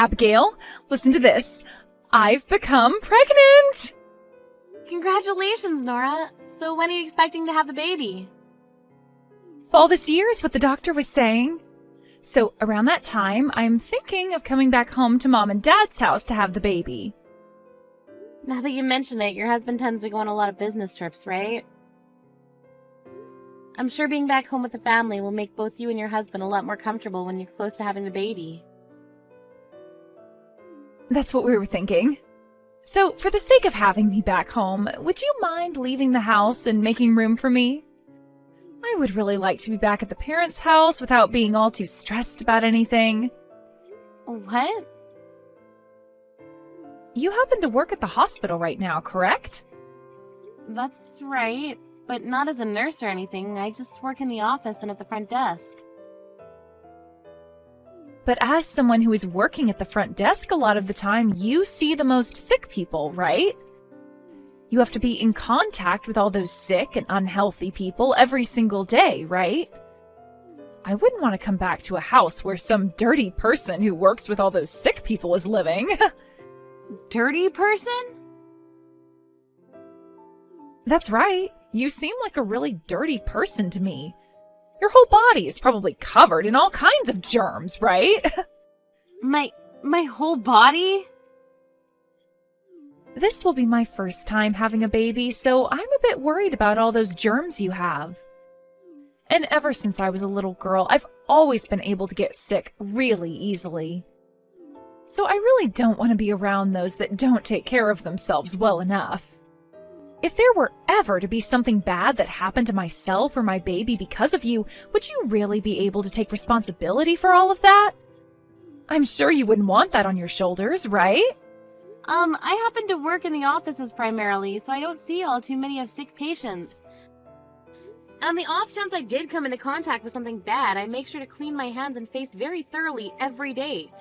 Abigail, listen to this. I've become pregnant! Congratulations, Nora. So when are you expecting to have the baby? Fall this year is what the doctor was saying. So around that time, I'm thinking of coming back home to Mom and Dad's house to have the baby. Now that you mention it, your husband tends to go on a lot of business trips, right? I'm sure being back home with the family will make both you and your husband a lot more comfortable when you're close to having the baby. That's what we were thinking. So, for the sake of having me back home, would you mind leaving the house and making room for me? I would really like to be back at the parents' house without being all too stressed about anything. What? You happen to work at the hospital right now, correct? That's right, but not as a nurse or anything. I just work in the office and at the front desk. But as someone who is working at the front desk a lot of the time, you see the most sick people, right? You have to be in contact with all those sick and unhealthy people every single day, right? I wouldn't want to come back to a house where some dirty person who works with all those sick people is living. Dirty person? That's right. You seem like a really dirty person to me. Your whole body is probably covered in all kinds of germs, right? My whole body? This will be my first time having a baby, so I'm a bit worried about all those germs you have. And ever since I was a little girl, I've always been able to get sick really easily. So I really don't want to be around those that don't take care of themselves well enough. If there were ever to be something bad that happened to myself or my baby because of you, would you really be able to take responsibility for all of that? I'm sure you wouldn't want that on your shoulders, right? I happen to work in the offices primarily, so I don't see all too many of sick patients. And on the off chance I did come into contact with something bad, I make sure to clean my hands and face very thoroughly every day.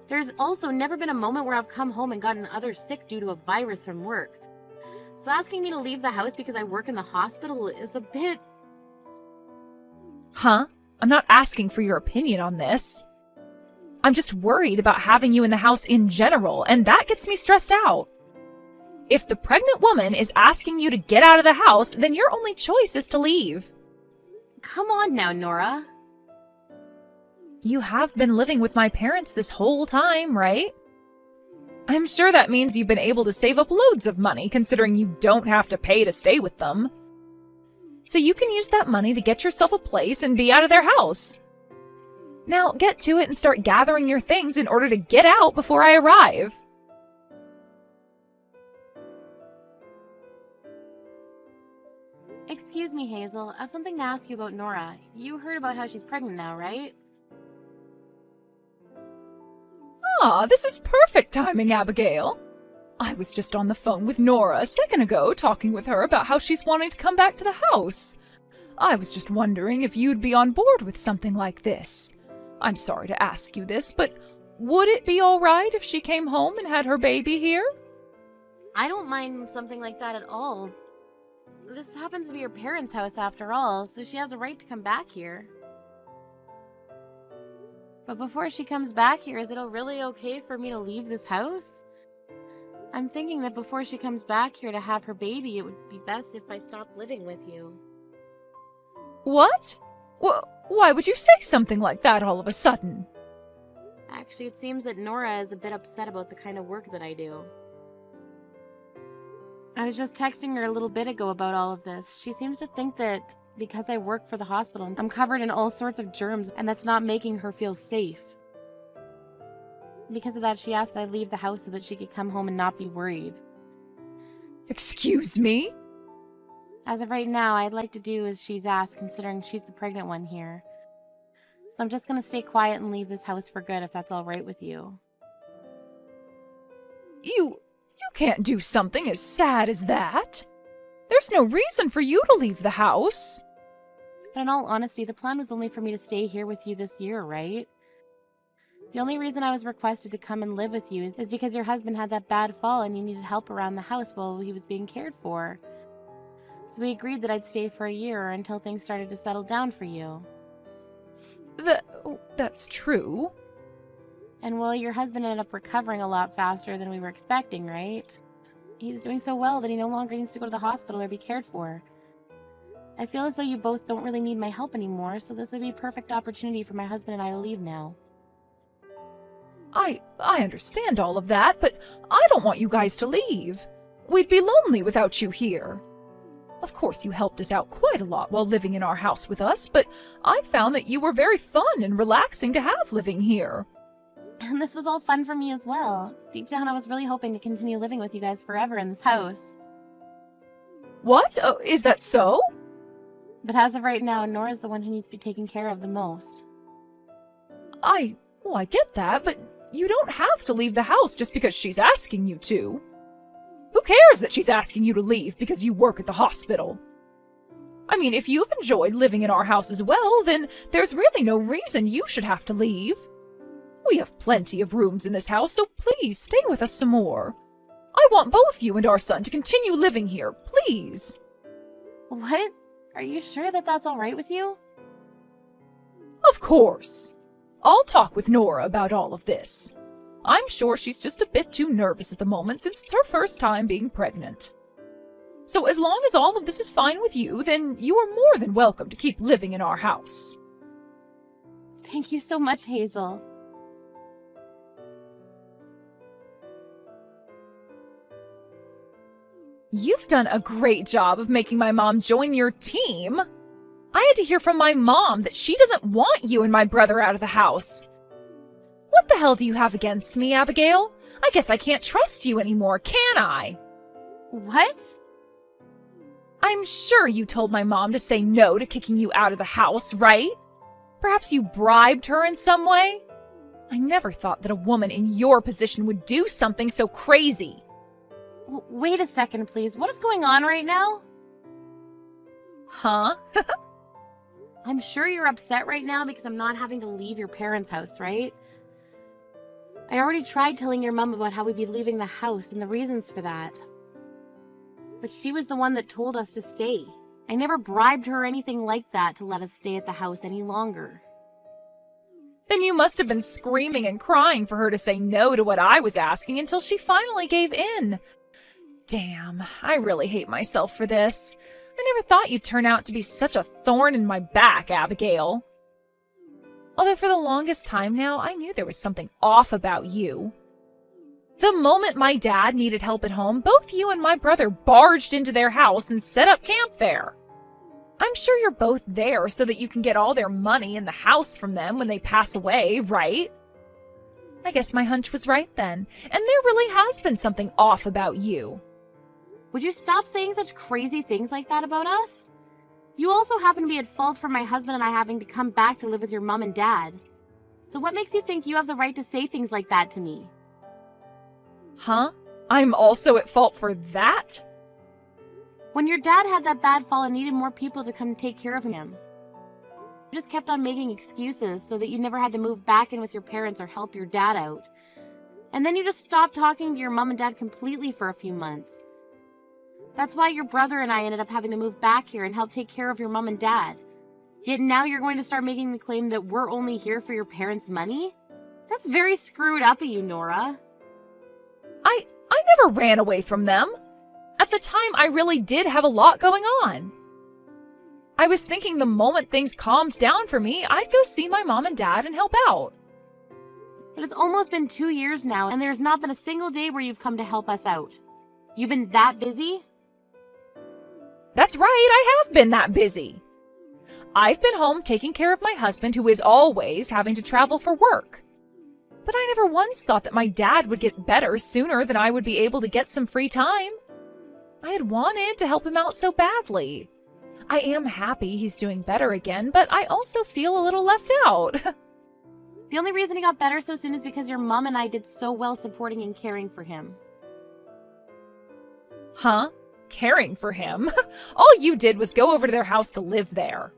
There's also never been a moment where I've come home and gotten others sick due to a virus from work. So asking me to leave the house because I work in the hospital is a bit... Huh? I'm not asking for your opinion on this. I'm just worried about having you in the house in general, and that gets me stressed out. If the pregnant woman is asking you to get out of the house, then your only choice is to leave. Come on now, Nora. You have been living with my parents this whole time, right? I'm sure that means you've been able to save up loads of money, considering you don't have to pay to stay with them. So you can use that money to get yourself a place and be out of their house. Now get to it and start gathering your things in order to get out before I arrive. Excuse me, Hazel. I have something to ask you about Nora. You heard about how she's pregnant now, right? Ah, this is perfect timing, Abigail. I was just on the phone with Nora a second ago, talking with her about how she's wanting to come back to the house. I was just wondering if you'd be on board with something like this. I'm sorry to ask you this, but would it be all right if she came home and had her baby here? I don't mind something like that at all. This happens to be her parents' house after all, so she has a right to come back here. But before she comes back here, is it really okay for me to leave this house? I'm thinking that before she comes back here to have her baby, it would be best if I stopped living with you. What? Why would you say something like that all of a sudden? Actually, it seems that Nora is a bit upset about the kind of work that I do. I was just texting her a little bit ago about all of this. She seems to think that because I work for the hospital, I'm covered in all sorts of germs, and that's not making her feel safe. Because of that, she asked that I leave the house so that she could come home and not be worried. Excuse me? As of right now, I'd like to do as she's asked, considering she's the pregnant one here. So I'm just gonna stay quiet and leave this house for good, if that's all right with you. You can't do something as sad as that. There's no reason for you to leave the house. But in all honesty, the plan was only for me to stay here with you this year, right? The only reason I was requested to come and live with you is because your husband had that bad fall and you needed help around the house while he was being cared for. So we agreed that I'd stay for a year or until things started to settle down for you. That's true. And well, your husband ended up recovering a lot faster than we were expecting, right? He's doing so well that he no longer needs to go to the hospital or be cared for. I feel as though you both don't really need my help anymore, so this would be a perfect opportunity for my husband and I to leave now. I understand all of that, but I don't want you guys to leave. We'd be lonely without you here. Of course, you helped us out quite a lot while living in our house with us, but I found that you were very fun and relaxing to have living here. And this was all fun for me as well. Deep down, I was really hoping to continue living with you guys forever in this house. What? Is that so? But as of right now, Nora's the one who needs to be taken care of the most. I get that, but you don't have to leave the house just because she's asking you to. Who cares that she's asking you to leave because you work at the hospital? I mean, if you've enjoyed living in our house as well, then there's really no reason you should have to leave. We have plenty of rooms in this house, so please stay with us some more. I want both you and our son to continue living here, please. What? Are you sure that that's all right with you? Of course. I'll talk with Nora about all of this. I'm sure she's just a bit too nervous at the moment since it's her first time being pregnant. So as long as all of this is fine with you, then you are more than welcome to keep living in our house. Thank you so much, Hazel. You've done a great job of making my mom join your team. I had to hear from my mom that she doesn't want you and my brother out of the house. What the hell do you have against me, Abigail? I guess I can't trust you anymore, can I? What? I'm sure you told my mom to say no to kicking you out of the house, right? Perhaps you bribed her in some way? I never thought that a woman in your position would do something so crazy. Wait a second, please. What is going on right now? Huh? I'm sure you're upset right now because I'm not having to leave your parents' house, right? I already tried telling your mom about how we'd be leaving the house and the reasons for that. But she was the one that told us to stay. I never bribed her or anything like that to let us stay at the house any longer. Then you must have been screaming and crying for her to say no to what I was asking until she finally gave in. Damn, I really hate myself for this. I never thought you'd turn out to be such a thorn in my back, Abigail. Although for the longest time now, I knew there was something off about you. The moment my dad needed help at home, both you and my brother barged into their house and set up camp there. I'm sure you're both there so that you can get all their money in the house from them when they pass away, right? I guess my hunch was right then, and there really has been something off about you. Would you stop saying such crazy things like that about us? You also happen to be at fault for my husband and I having to come back to live with your mom and dad. So what makes you think you have the right to say things like that to me? Huh? I'm also at fault for that? When your dad had that bad fall and needed more people to come take care of him, you just kept on making excuses so that you never had to move back in with your parents or help your dad out. And then you just stopped talking to your mom and dad completely for a few months. That's why your brother and I ended up having to move back here and help take care of your mom and dad. Yet now you're going to start making the claim that we're only here for your parents' money? That's very screwed up of you, Nora. I never ran away from them. At the time, I really did have a lot going on. I was thinking the moment things calmed down for me, I'd go see my mom and dad and help out. But it's almost been 2 years now, and there's not been a single day where you've come to help us out. You've been that busy? That's right, I have been that busy. I've been home taking care of my husband, who is always having to travel for work. But I never once thought that my dad would get better sooner than I would be able to get some free time. I had wanted to help him out so badly. I am happy he's doing better again, but I also feel a little left out. The only reason he got better so soon is because your mom and I did so well supporting and caring for him. Huh? Caring for him? All you did was go over to their house to live there.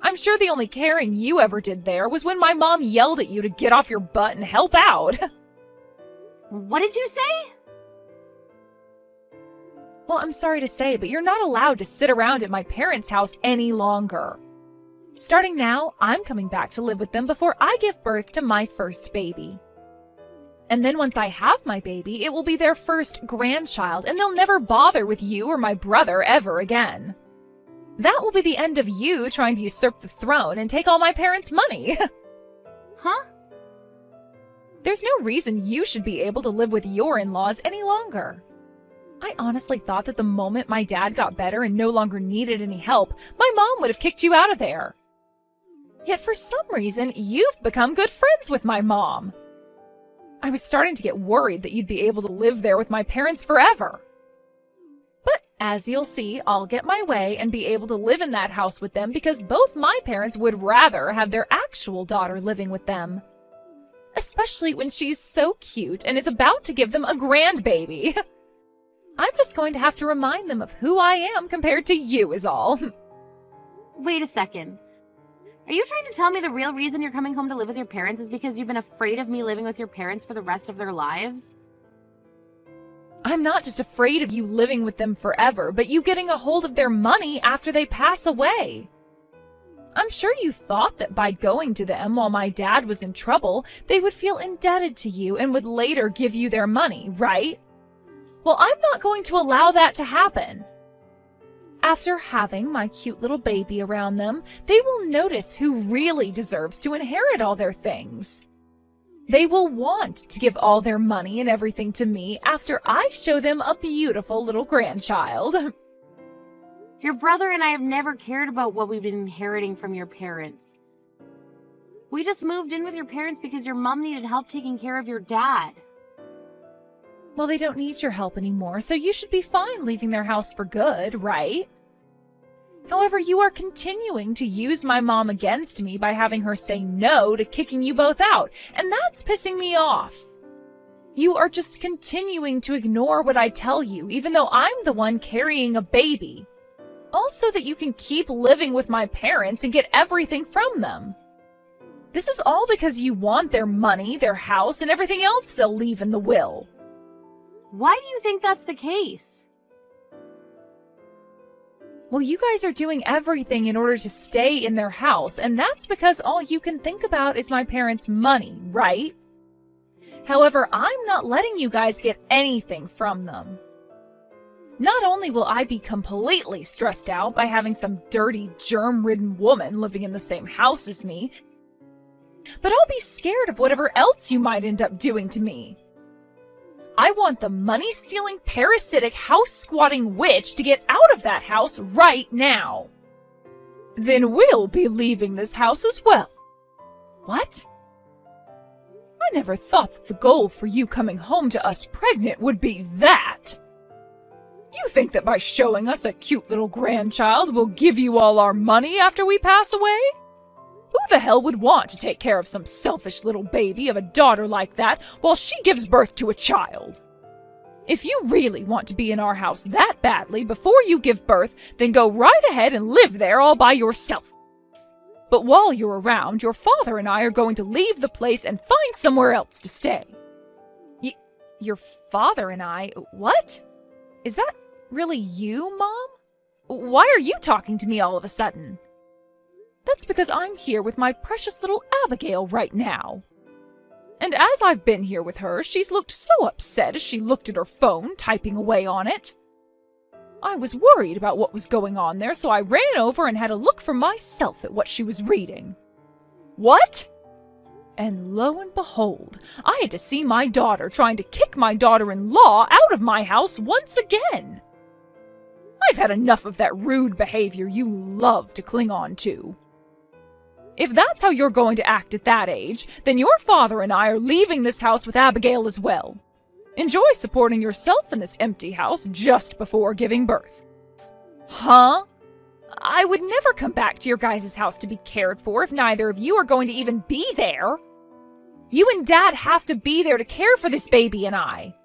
I'm sure the only caring you ever did there was when my mom yelled at you to get off your butt and help out. What did you say? Well, I'm sorry to say, but you're not allowed to sit around at my parents' house any longer. Starting now, I'm coming back to live with them before I give birth to my first baby. And then once I have my baby, it will be their first grandchild, and they'll never bother with you or my brother ever again. That will be the end of you trying to usurp the throne and take all my parents' money. Huh? There's no reason you should be able to live with your in-laws any longer. I honestly thought that the moment my dad got better and no longer needed any help, my mom would have kicked you out of there. Yet for some reason, you've become good friends with my mom. I was starting to get worried that you'd be able to live there with my parents forever. But as you'll see, I'll get my way and be able to live in that house with them because both my parents would rather have their actual daughter living with them. Especially when she's so cute and is about to give them a grandbaby. I'm just going to have to remind them of who I am compared to you is all. Wait a second. Are you trying to tell me the real reason you're coming home to live with your parents is because you've been afraid of me living with your parents for the rest of their lives? I'm not just afraid of you living with them forever, but you getting a hold of their money after they pass away. I'm sure you thought that by going to them while my dad was in trouble, they would feel indebted to you and would later give you their money, right? Well, I'm not going to allow that to happen. After having my cute little baby around them, they will notice who really deserves to inherit all their things. They will want to give all their money and everything to me after I show them a beautiful little grandchild. Your brother and I have never cared about what we've been inheriting from your parents. We just moved in with your parents because your mom needed help taking care of your dad. Well, they don't need your help anymore, so you should be fine leaving their house for good, right? However, you are continuing to use my mom against me by having her say no to kicking you both out, and that's pissing me off. You are just continuing to ignore what I tell you, even though I'm the one carrying a baby. Also that you can keep living with my parents and get everything from them. This is all because you want their money, their house, and everything else they'll leave in the will. Why do you think that's the case? Well, you guys are doing everything in order to stay in their house, and that's because all you can think about is my parents' money, right? However, I'm not letting you guys get anything from them. Not only will I be completely stressed out by having some dirty, germ-ridden woman living in the same house as me, but I'll be scared of whatever else you might end up doing to me. I want the money-stealing, parasitic, house-squatting witch to get out of that house right now. Then we'll be leaving this house as well. What? I never thought that the goal for you coming home to us pregnant would be that. You think that by showing us a cute little grandchild we'll give you all our money after we pass away? Who the hell would want to take care of some selfish little baby of a daughter like that while she gives birth to a child? If you really want to be in our house that badly before you give birth, then go right ahead and live there all by yourself. But while you're around, your father and I are going to leave the place and find somewhere else to stay. Your father and I? What? Is that really you, Mom? Why are you talking to me all of a sudden? That's because I'm here with my precious little Abigail right now. And as I've been here with her, she's looked so upset as she looked at her phone, typing away on it. I was worried about what was going on there, so I ran over and had a look for myself at what she was reading. What? And lo and behold, I had to see my daughter trying to kick my daughter-in-law out of my house once again. I've had enough of that rude behavior you love to cling on to. If that's how you're going to act at that age, then your father and I are leaving this house with Abigail as well. Enjoy supporting yourself in this empty house just before giving birth. Huh? I would never come back to your guys' house to be cared for if neither of you are going to even be there. You and Dad have to be there to care for this baby and I.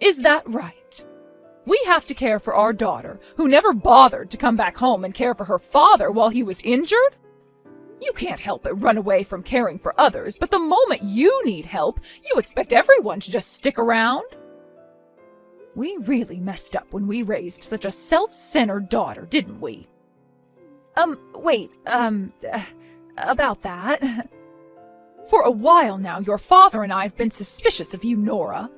Is that right? We have to care for our daughter, who never bothered to come back home and care for her father while he was injured? You can't help but run away from caring for others, but the moment you need help, you expect everyone to just stick around? We really messed up when we raised such a self-centered daughter, didn't we? About that. For a while now, your father and I have been suspicious of you, Nora.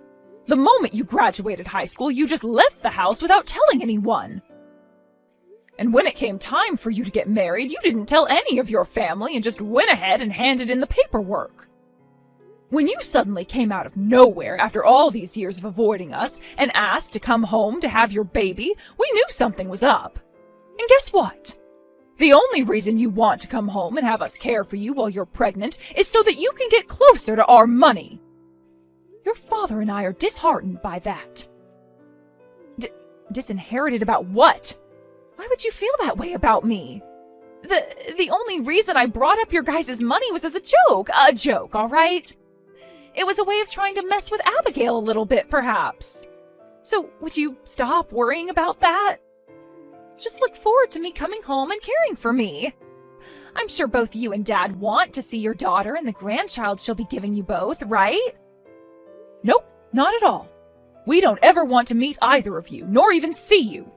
The moment you graduated high school, you just left the house without telling anyone. And when it came time for you to get married, you didn't tell any of your family and just went ahead and handed in the paperwork. When you suddenly came out of nowhere after all these years of avoiding us and asked to come home to have your baby, we knew something was up. And guess what? The only reason you want to come home and have us care for you while you're pregnant is so that you can get closer to our money. Your father and I are disheartened by that. Disinherited about what? Why would you feel that way about me? The only reason I brought up your guys' money was as a joke. A joke, all right? It was a way of trying to mess with Abigail a little bit, perhaps. So would you stop worrying about that? Just look forward to me coming home and caring for me. I'm sure both you and Dad want to see your daughter and the grandchild she'll be giving you both, right? Nope, not at all. We don't ever want to meet either of you, nor even see you.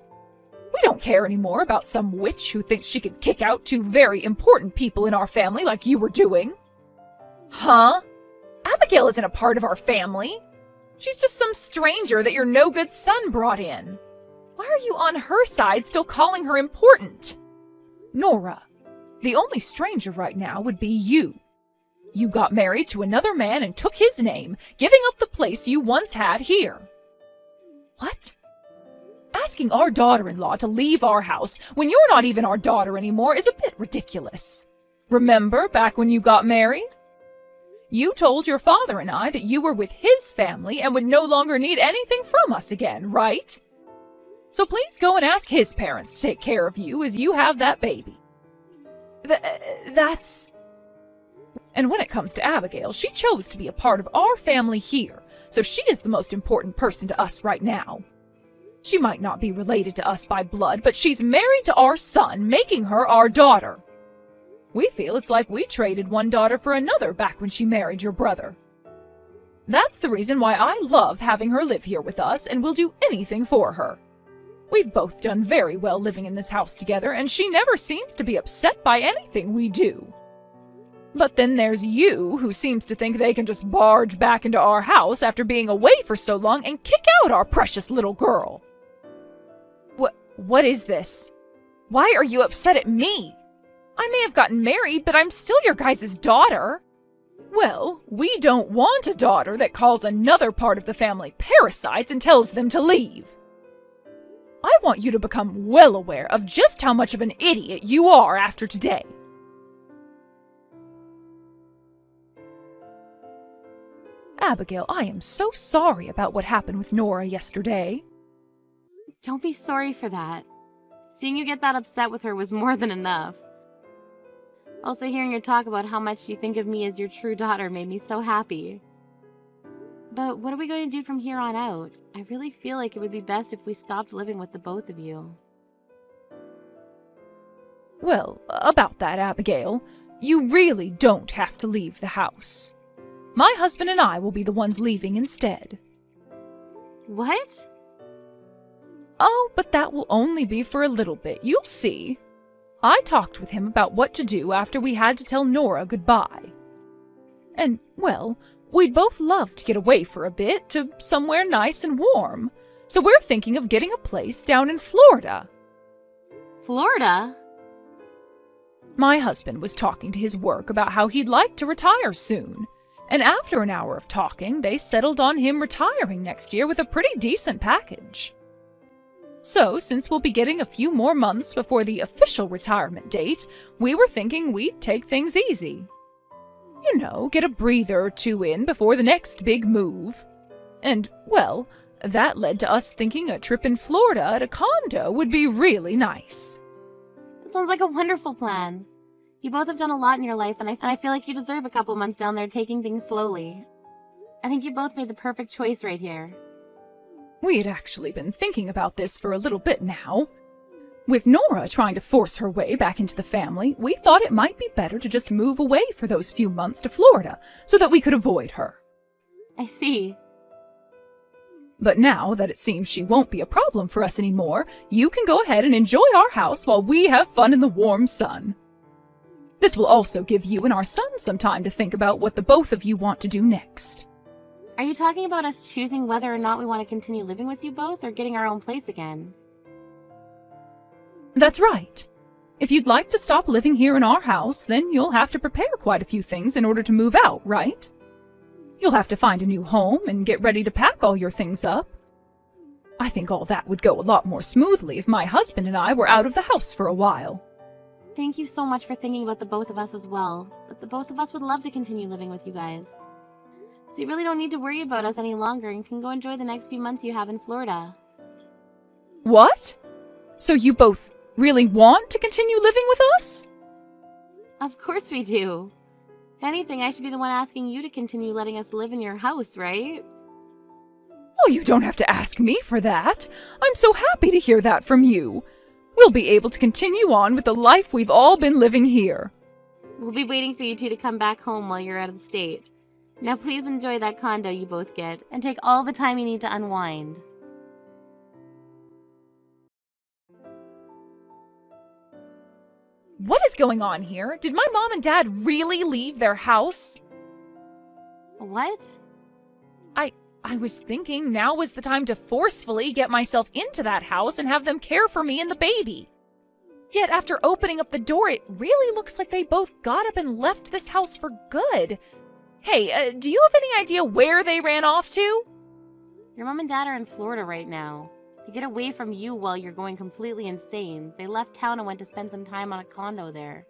We don't care anymore about some witch who thinks she could kick out two very important people in our family like you were doing. Huh? Abigail isn't a part of our family. She's just some stranger that your no-good son brought in. Why are you on her side still calling her important? Nora, the only stranger right now would be you. You got married to another man and took his name, giving up the place you once had here. What? Asking our daughter-in-law to leave our house when you're not even our daughter anymore is a bit ridiculous. Remember back when you got married? You told your father and I that you were with his family and would no longer need anything from us again, right? So please go and ask his parents to take care of you as you have that baby. That's... And when it comes to Abigail, she chose to be a part of our family here, so she is the most important person to us right now. She might not be related to us by blood, but she's married to our son, making her our daughter. We feel it's like we traded one daughter for another back when she married your brother. That's the reason why I love having her live here with us and will do anything for her. We've both done very well living in this house together, and she never seems to be upset by anything we do. But then there's you, who seems to think they can just barge back into our house after being away for so long and kick out our precious little girl. What is this? Why are you upset at me? I may have gotten married, but I'm still your guys' daughter. Well, we don't want a daughter that calls another part of the family parasites and tells them to leave. I want you to become well aware of just how much of an idiot you are after today. Abigail, I am so sorry about what happened with Nora yesterday. Don't be sorry for that. Seeing you get that upset with her was more than enough. Also, hearing her talk about how much you think of me as your true daughter made me so happy. But what are we going to do from here on out? I really feel like it would be best if we stopped living with the both of you. Well, about that, Abigail, you really don't have to leave the house. My husband and I will be the ones leaving instead. What? Oh, but that will only be for a little bit. You'll see. I talked with him about what to do after we had to tell Nora goodbye. And, well, we'd both love to get away for a bit to somewhere nice and warm. So we're thinking of getting a place down in Florida. Florida? My husband was talking to his work about how he'd like to retire soon. And after an hour of talking, they settled on him retiring next year with a pretty decent package. So, since we'll be getting a few more months before the official retirement date, we were thinking we'd take things easy. You know, get a breather or two in before the next big move. And, well, that led to us thinking a trip in Florida at a condo would be really nice. That sounds like a wonderful plan. You both have done a lot in your life, and I feel like you deserve a couple months down there taking things slowly. I think you both made the perfect choice right here. We had actually been thinking about this for a little bit now. With Nora trying to force her way back into the family, we thought it might be better to just move away for those few months to Florida so that we could avoid her. I see. But now that it seems she won't be a problem for us anymore, you can go ahead and enjoy our house while we have fun in the warm sun. This will also give you and our son some time to think about what the both of you want to do next. Are you talking about us choosing whether or not we want to continue living with you both or getting our own place again? That's right. If you'd like to stop living here in our house, then you'll have to prepare quite a few things in order to move out, right? You'll have to find a new home and get ready to pack all your things up. I think all that would go a lot more smoothly if my husband and I were out of the house for a while. Thank you so much for thinking about the both of us as well, but the both of us would love to continue living with you guys. So you really don't need to worry about us any longer and can go enjoy the next few months you have in Florida. What? So you both really want to continue living with us? Of course we do. If anything, I should be the one asking you to continue letting us live in your house, right? Oh, you don't have to ask me for that. I'm so happy to hear that from you. We'll be able to continue on with the life we've all been living here. We'll be waiting for you two to come back home while you're out of the state. Now please enjoy that condo you both get, and take all the time you need to unwind. What is going on here? Did my mom and dad really leave their house? What? I was thinking now was the time to forcefully get myself into that house and have them care for me and the baby. Yet after opening up the door, it really looks like they both got up and left this house for good. Hey, do you have any idea where they ran off to? Your mom and dad are in Florida right now. To get away from you while you're going completely insane, they left town and went to spend some time on a condo there.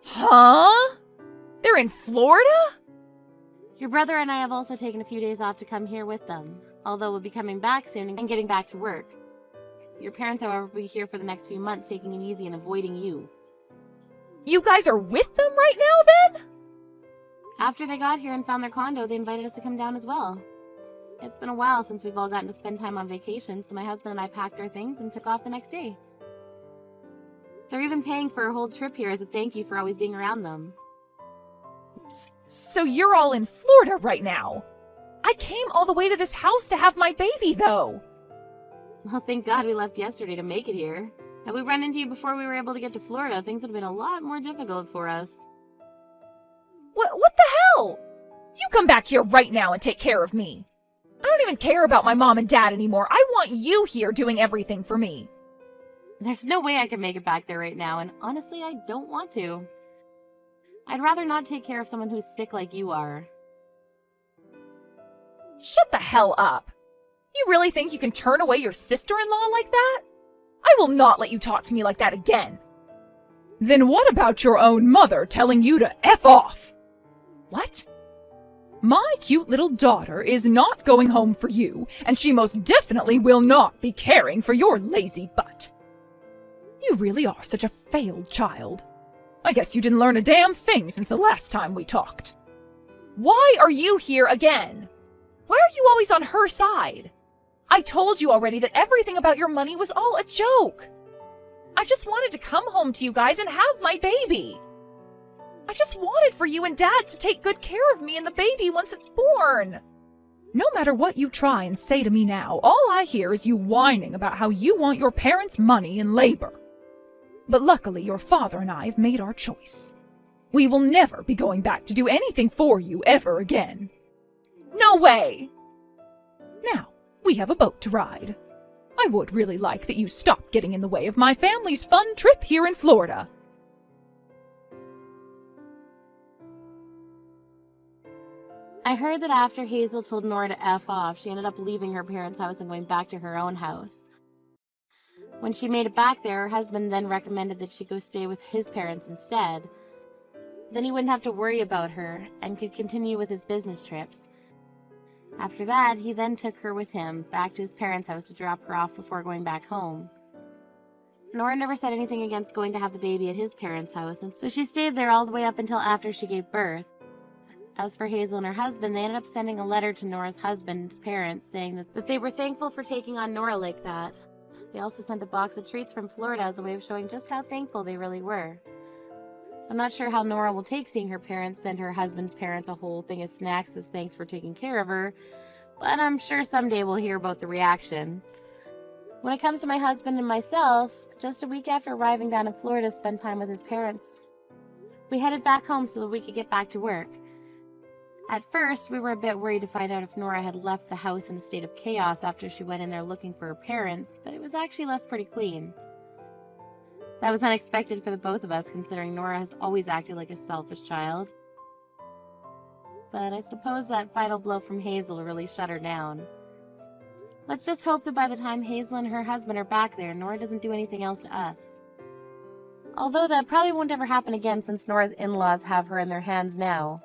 Huh? They're in Florida? Your brother and I have also taken a few days off to come here with them, although we'll be coming back soon and getting back to work. Your parents, however, will be here for the next few months, taking it easy and avoiding you. You guys are with them right now, then? After they got here and found their condo, they invited us to come down as well. It's been a while since we've all gotten to spend time on vacation, so my husband and I packed our things and took off the next day. They're even paying for a whole trip here as a thank you for always being around them. So you're all in Florida right now? I came all the way to this house to have my baby, though. Well, thank God we left yesterday to make it here. Had we run into you before we were able to get to Florida, things would have been a lot more difficult for us. What the hell? You come back here right now and take care of me. I don't even care about my mom and dad anymore. I want you here doing everything for me. There's no way I can make it back there right now, and honestly, I don't want to. I'd rather not take care of someone who's sick like you are. Shut the hell up. You really think you can turn away your sister-in-law like that? I will not let you talk to me like that again. Then what about your own mother telling you to F off? What? My cute little daughter is not going home for you, and she most definitely will not be caring for your lazy butt. You really are such a failed child. I guess you didn't learn a damn thing since the last time we talked. Why are you here again? Why are you always on her side? I told you already that everything about your money was all a joke. I just wanted to come home to you guys and have my baby. I just wanted for you and Dad to take good care of me and the baby once it's born. No matter what you try and say to me now, all I hear is you whining about how you want your parents' money and labor. But luckily, your father and I have made our choice. We will never be going back to do anything for you ever again. No way! Now, we have a boat to ride. I would really like that you stopped getting in the way of my family's fun trip here in Florida. I heard that after Hazel told Nora to F off, she ended up leaving her parents' house and going back to her own house. When she made it back there, her husband then recommended that she go stay with his parents instead. Then he wouldn't have to worry about her and could continue with his business trips. After that, he then took her with him back to his parents' house to drop her off before going back home. Nora never said anything against going to have the baby at his parents' house, and so she stayed there all the way up until after she gave birth. As for Hazel and her husband, they ended up sending a letter to Nora's husband's parents saying that they were thankful for taking on Nora like that. They also sent a box of treats from Florida as a way of showing just how thankful they really were. I'm not sure how Nora will take seeing her parents send her husband's parents a whole thing of snacks as thanks for taking care of her, but I'm sure someday we'll hear about the reaction. When it comes to my husband and myself, just a week after arriving down in Florida to spend time with his parents, we headed back home so that we could get back to work. At first, we were a bit worried to find out if Nora had left the house in a state of chaos after she went in there looking for her parents, but it was actually left pretty clean. That was unexpected for the both of us, considering Nora has always acted like a selfish child. But I suppose that final blow from Hazel really shut her down. Let's just hope that by the time Hazel and her husband are back there, Nora doesn't do anything else to us. Although that probably won't ever happen again since Nora's in-laws have her in their hands now.